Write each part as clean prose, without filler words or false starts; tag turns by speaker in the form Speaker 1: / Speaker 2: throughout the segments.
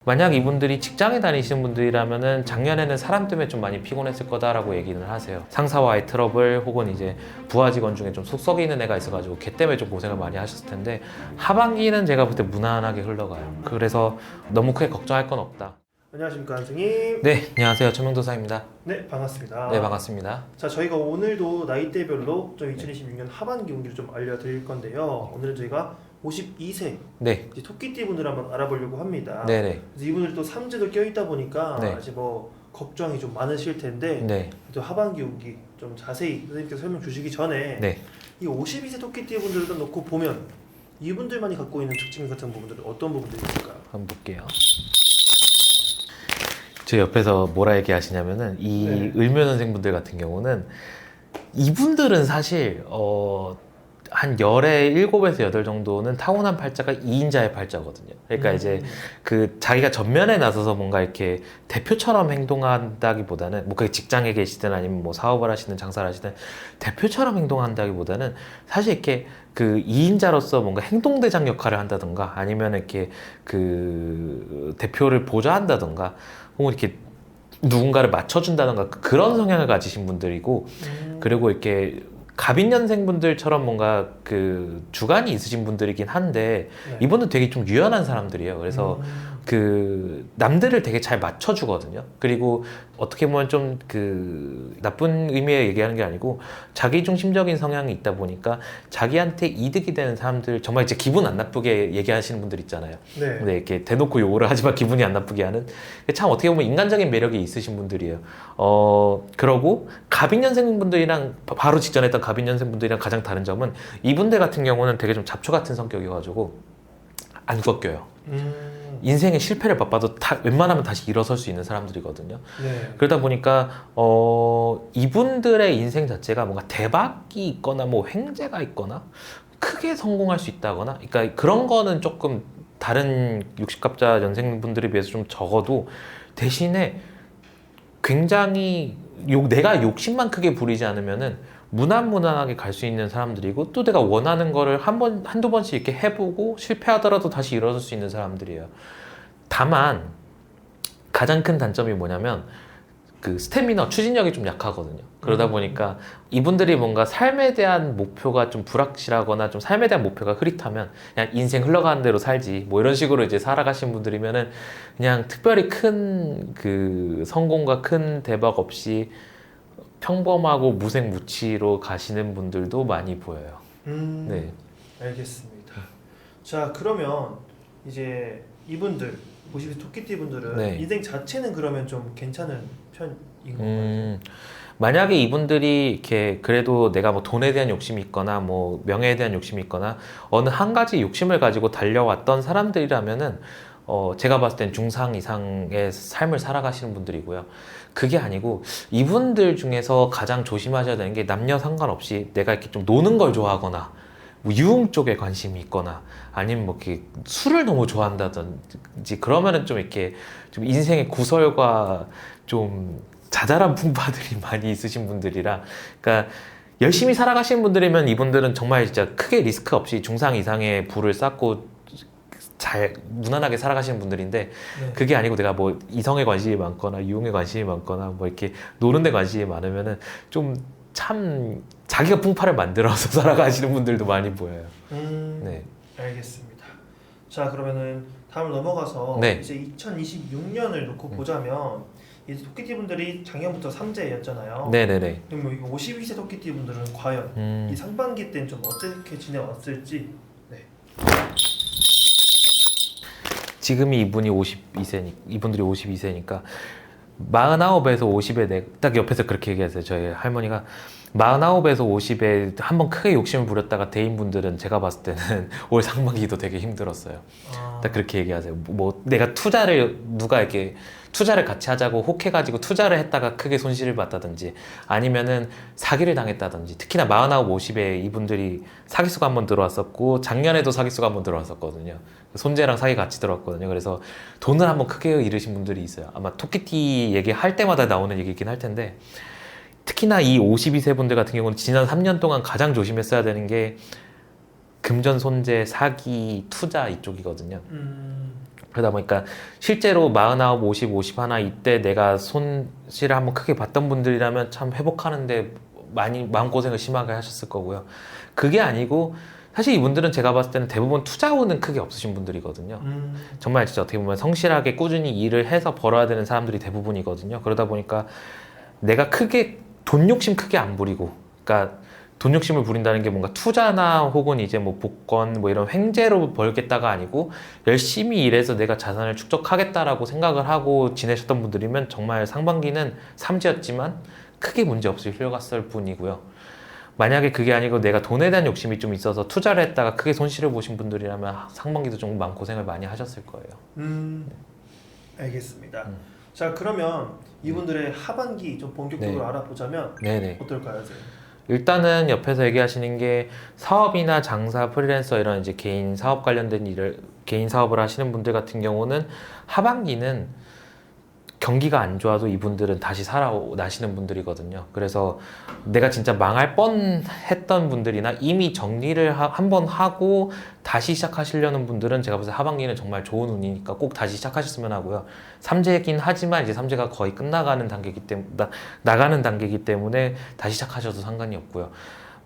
Speaker 1: 만약 이분들이 직장에 다니시는 분들이라면은 작년에는 사람 때문에 좀 많이 피곤했을 거다라고 얘기는 하세요. 상사와의 트러블 혹은 이제 부하 직원 중에 좀 속 썩이는 애가 있어가지고 걔 때문에 좀 고생을 많이 하셨을 텐데 하반기는 제가 볼 때 무난하게 흘러가요. 그래서 너무 크게 걱정할 건 없다.
Speaker 2: 안녕하십니까 선생님.
Speaker 1: 네, 안녕하세요. 천명도사입니다.
Speaker 2: 네, 반갑습니다.
Speaker 1: 네, 반갑습니다.
Speaker 2: 자, 저희가 오늘도 나이대별로 좀 2026년 하반기 운기를 좀 알려드릴 건데요. 오늘은 저희가 52세
Speaker 1: 네,
Speaker 2: 이제 토끼띠 분을 한번 알아보려고 합니다.
Speaker 1: 네네.
Speaker 2: 그래서 이분들 또 삼재도 껴있다 보니까
Speaker 1: 네.
Speaker 2: 이제 뭐 걱정이 좀 많으실 텐데
Speaker 1: 네,
Speaker 2: 또 하반기 운기 좀 자세히 선생님께서 설명 주시기 전에
Speaker 1: 네.
Speaker 2: 이 52세 토끼띠 분들을 놓고 보면 이분들만이 갖고 있는 특징 같은 부분들은 어떤 부분들이 있을까요?
Speaker 1: 한번 볼게요. 제 옆에서 뭐라 얘기하시냐면은 이
Speaker 2: 네.
Speaker 1: 을묘 선생분들 같은 경우는 이분들은 사실 한 10에 7에서 8 정도는 타고난 팔자가 2인자의 팔자거든요. 그러니까 이제 그 자기가 전면에 나서서 뭔가 이렇게 대표처럼 행동한다기보다는 뭐 그게 직장에 계시든 아니면 뭐 사업을 하시든 장사를 하시든 대표처럼 행동한다기보다는 사실 이렇게 그 2인자로서 뭔가 행동대장 역할을 한다든가 아니면 이렇게 그 대표를 보좌한다든가 혹은 이렇게 누군가를 맞춰준다든가 그런 성향을 가지신 분들이고 그리고 이렇게 갑인년생분들처럼 뭔가 그 주관이 있으신 분들이긴 한데
Speaker 2: 네.
Speaker 1: 이분은 되게 좀 유연한 사람들이에요. 그래서 그 남들을 되게 잘 맞춰주거든요. 그리고 어떻게 보면 좀 그 나쁜 의미에 얘기하는 게 아니고 자기중심적인 성향이 있다 보니까 자기한테 이득이 되는 사람들 정말 이제 기분 안 나쁘게 얘기하시는 분들 있잖아요.
Speaker 2: 네.
Speaker 1: 네, 이렇게 대놓고 욕을 하지만 기분이 안 나쁘게 하는 참 어떻게 보면 인간적인 매력이 있으신 분들이에요. 그러고 갑인년생 분들이랑 바로 직전에 했던 갑인년생 분들이랑 가장 다른 점은 이분들 같은 경우는 되게 좀 잡초 같은 성격이어가지고 안 꺾여요. 인생의 실패를 맛봐도 웬만하면 다시 일어설 수 있는 사람들이거든요.
Speaker 2: 네.
Speaker 1: 그러다 보니까 이분들의 인생 자체가 뭔가 대박이 있거나 뭐 횡재가 있거나 크게 성공할 수 있다거나 그러니까 그런 거는 조금 다른 60갑자 연생분들에 비해서 좀 적어도 대신에 굉장히 내가 욕심만 크게 부리지 않으면은 무난무난하게 갈 수 있는 사람들이고 또 내가 원하는 거를 한두 번씩 이렇게 해보고 실패하더라도 다시 일어설 수 있는 사람들이에요. 다만 가장 큰 단점이 뭐냐면 그 스태미너, 추진력이 좀 약하거든요. 그러다 보니까 이분들이 뭔가 삶에 대한 목표가 좀 불확실하거나 좀 삶에 대한 목표가 흐릿하면 그냥 인생 흘러가는 대로 살지 뭐 이런 식으로 이제 살아가신 분들이면은 그냥 특별히 큰 그 성공과 큰 대박 없이 평범하고 무색무취로 가시는 분들도 많이 보여요. 네.
Speaker 2: 알겠습니다. 자, 그러면 이제 이분들 52 토끼띠 분들은
Speaker 1: 네.
Speaker 2: 인생 자체는 그러면 좀 괜찮은 편인 건가요?
Speaker 1: 만약에 이분들이 이렇게 그래도 내가 뭐 돈에 대한 욕심이 있거나 뭐 명예에 대한 욕심이 있거나 어느 한 가지 욕심을 가지고 달려왔던 사람들이라면은 제가 봤을 땐 중상 이상의 삶을 살아가시는 분들이고요. 그게 아니고 이분들 중에서 가장 조심하셔야 되는 게 남녀 상관없이 내가 이렇게 좀 노는 걸 좋아하거나 뭐 유흥 쪽에 관심이 있거나 아니면 뭐 이렇게 술을 너무 좋아한다든지 그러면은 좀 이렇게 좀 인생의 구설과 좀 자잘한 풍파들이 많이 있으신 분들이라 그러니까 열심히 살아가시는 분들이면 이분들은 정말 진짜 크게 리스크 없이 중상 이상의 부를 쌓고 잘 무난하게 살아가시는 분들인데
Speaker 2: 네.
Speaker 1: 그게 아니고 내가 뭐 이성에 관심이 많거나 유흥에 관심이 많거나 뭐 이렇게 노는 데 관심이 많으면은 좀 참 자기가 풍파를 만들어서 살아가시는 분들도 많이 보여요. 네.
Speaker 2: 알겠습니다. 자, 그러면은 다음으로 넘어가서
Speaker 1: 네.
Speaker 2: 이제 2026년을 놓고 보자면 이제 토끼띠 분들이 작년부터 삼재였잖아요.
Speaker 1: 네네네.
Speaker 2: 그럼 뭐 이거 52세 토끼띠 분들은 과연 이 상반기 때는 좀 어떻게 지내왔을지. 네.
Speaker 1: 지금이 이분들이 52세니까 49에서 50에 딱 옆에서 그렇게 얘기하세요. 저희 할머니가 49에서 50에 한번 크게 욕심을 부렸다가 대인분들은 제가 봤을 때는 올 상반기도 되게 힘들었어요. 딱 그렇게 얘기하세요. 뭐 내가 누가 이렇게 투자를 같이 하자고 혹해가지고 투자를 했다가 크게 손실을 봤다든지 아니면은 사기를 당했다든지 특히나 49, 50에 이분들이 사기수가 한번 들어왔었고 작년에도 사기수가 한번 들어왔었거든요. 손재랑 사기 같이 들어왔거든요. 그래서 돈을 한번 크게 잃으신 분들이 있어요. 아마 토끼띠 얘기할 때마다 나오는 얘기긴 할 텐데 특히나 이 52세 분들 같은 경우는 지난 3년 동안 가장 조심했어야 되는 게 금전 손재, 사기, 투자 이쪽이거든요. 그러다 보니까 실제로 49, 50, 51 이때 내가 손실을 한번 크게 봤던 분들이라면 참 회복하는데 많이 마음고생을 심하게 하셨을 거고요. 그게 아니고 사실 이분들은 제가 봤을 때는 대부분 투자운은 크게 없으신 분들이거든요. 정말 진짜 어떻게 보면 성실하게 꾸준히 일을 해서 벌어야 되는 사람들이 대부분이거든요. 그러다 보니까 내가 크게 돈 욕심 크게 안 부리고, 그러니까 돈 욕심을 부린다는 게 뭔가 투자나 혹은 이제 뭐 복권 뭐 이런 횡재로 벌겠다가 아니고 열심히 일해서 내가 자산을 축적하겠다라고 생각을 하고 지내셨던 분들이면 정말 상반기는 삼지였지만 크게 문제 없이 흘러갔을 뿐이고요. 만약에 그게 아니고 내가 돈에 대한 욕심이 좀 있어서 투자를 했다가 크게 손실을 보신 분들이라면 상반기도 좀 마음고생을 많이 하셨을 거예요.
Speaker 2: 알겠습니다. 자, 그러면 이분들의 하반기 좀 본격적으로
Speaker 1: 네.
Speaker 2: 알아보자면
Speaker 1: 네네.
Speaker 2: 어떨까요, 선생님?
Speaker 1: 일단은 옆에서 얘기하시는 게 사업이나 장사, 프리랜서 이런 이제 개인 사업 관련된 일을 개인 사업을 하시는 분들 같은 경우는 하반기는 경기가 안 좋아도 이분들은 다시 살아나시는 분들이거든요. 그래서 내가 진짜 망할 뻔했던 분들이나 이미 정리를 한번 하고 다시 시작하시려는 분들은 제가 봤을 때 하반기는 정말 좋은 운이니까 꼭 다시 시작하셨으면 하고요. 삼재이긴 하지만 이제 삼재가 거의 끝나가는 단계이기 때문에 나가는 단계이기 때문에 다시 시작하셔도 상관이 없고요.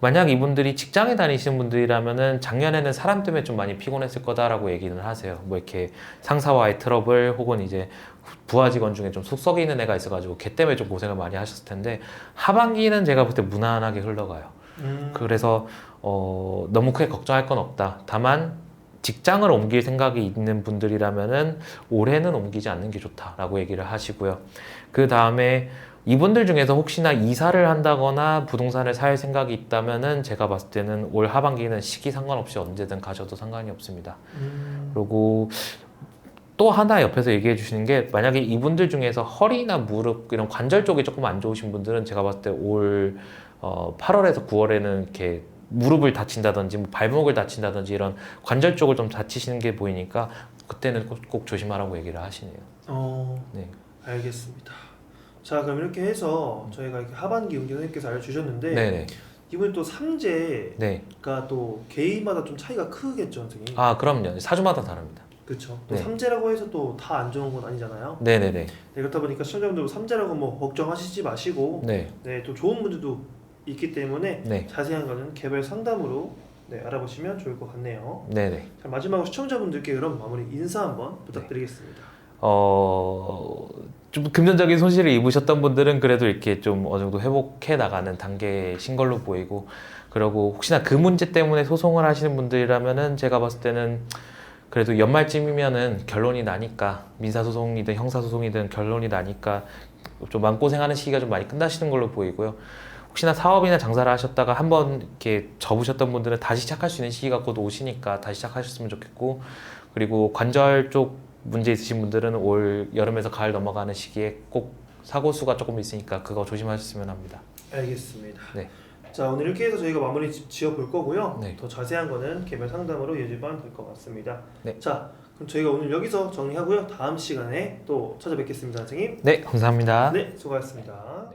Speaker 1: 만약 이분들이 직장에 다니시는 분들이라면은 작년에는 사람 때문에 좀 많이 피곤했을 거다라고 얘기는 하세요. 뭐 이렇게 상사와의 트러블 혹은 이제 부하 직원 중에 좀 속 썩이는 애가 있어가지고 걔 때문에 좀 고생을 많이 하셨을 텐데 하반기는 제가 볼 때 무난하게 흘러가요. 그래서 너무 크게 걱정할 건 없다. 다만 직장을 옮길 생각이 있는 분들이라면은 올해는 옮기지 않는 게 좋다라고 얘기를 하시고요. 그 다음에 이분들 중에서 혹시나 이사를 한다거나 부동산을 살 생각이 있다면은 제가 봤을 때는 올 하반기는 시기 상관없이 언제든 가셔도 상관이 없습니다. 그리고 또 하나 옆에서 얘기해 주시는 게 만약에 이분들 중에서 허리나 무릎 이런 관절 쪽이 조금 안 좋으신 분들은 제가 봤을 때 올 8월에서 9월에는 이렇게 무릎을 다친다든지 뭐 발목을 다친다든지 이런 관절 쪽을 좀 다치시는 게 보이니까 그때는 꼭 조심하라고 얘기를 하시네요. 네.
Speaker 2: 알겠습니다. 자, 그럼 이렇게 해서 저희가 이렇게 하반기 운기 선생님께서 알려주셨는데
Speaker 1: 네네.
Speaker 2: 이번에 또 삼재가
Speaker 1: 네.
Speaker 2: 또 개인마다 좀 차이가 크겠죠, 선생님?
Speaker 1: 아, 그럼요. 사주마다 다릅니다.
Speaker 2: 그렇죠. 또
Speaker 1: 네.
Speaker 2: 삼재라고 해서 또 다 안 좋은 건 아니잖아요.
Speaker 1: 네네네.
Speaker 2: 네, 그렇다 보니까 시청자분들 삼재라고 뭐 걱정하시지 마시고
Speaker 1: 네.
Speaker 2: 네, 또 좋은 분들도 있기 때문에
Speaker 1: 네.
Speaker 2: 자세한 거는 개별 상담으로 네, 알아보시면 좋을 것 같네요.
Speaker 1: 네네.
Speaker 2: 자, 마지막으로 시청자분들께 그럼 마무리 인사 한번 부탁드리겠습니다.
Speaker 1: 좀 금전적인 손실을 입으셨던 분들은 그래도 이렇게 좀 어느 정도 회복해 나가는 단계신 걸로 보이고, 그리고 혹시나 그 문제 때문에 소송을 하시는 분들이라면은 제가 봤을 때는 그래도 연말쯤이면은 결론이 나니까 민사소송이든 형사소송이든 결론이 나니까 좀 마음고생하는 시기가 좀 많이 끝나시는 걸로 보이고요. 혹시나 사업이나 장사를 하셨다가 한번 이렇게 접으셨던 분들은 다시 시작할 수 있는 시기가 곧 오시니까 다시 시작하셨으면 좋겠고, 그리고 관절 쪽 문제 있으신 분들은 올 여름에서 가을 넘어가는 시기에 꼭 사고 수가 조금 있으니까 그거 조심하셨으면 합니다.
Speaker 2: 알겠습니다.
Speaker 1: 네.
Speaker 2: 자, 오늘 이렇게 해서 저희가 마무리 지어 볼 거고요.
Speaker 1: 네.
Speaker 2: 더 자세한 거는 개별 상담으로 이어지면 될 것 같습니다.
Speaker 1: 네.
Speaker 2: 자, 그럼 저희가 오늘 여기서 정리하고요. 다음 시간에 또 찾아뵙겠습니다, 선생님.
Speaker 1: 네, 감사합니다.
Speaker 2: 네, 수고하셨습니다.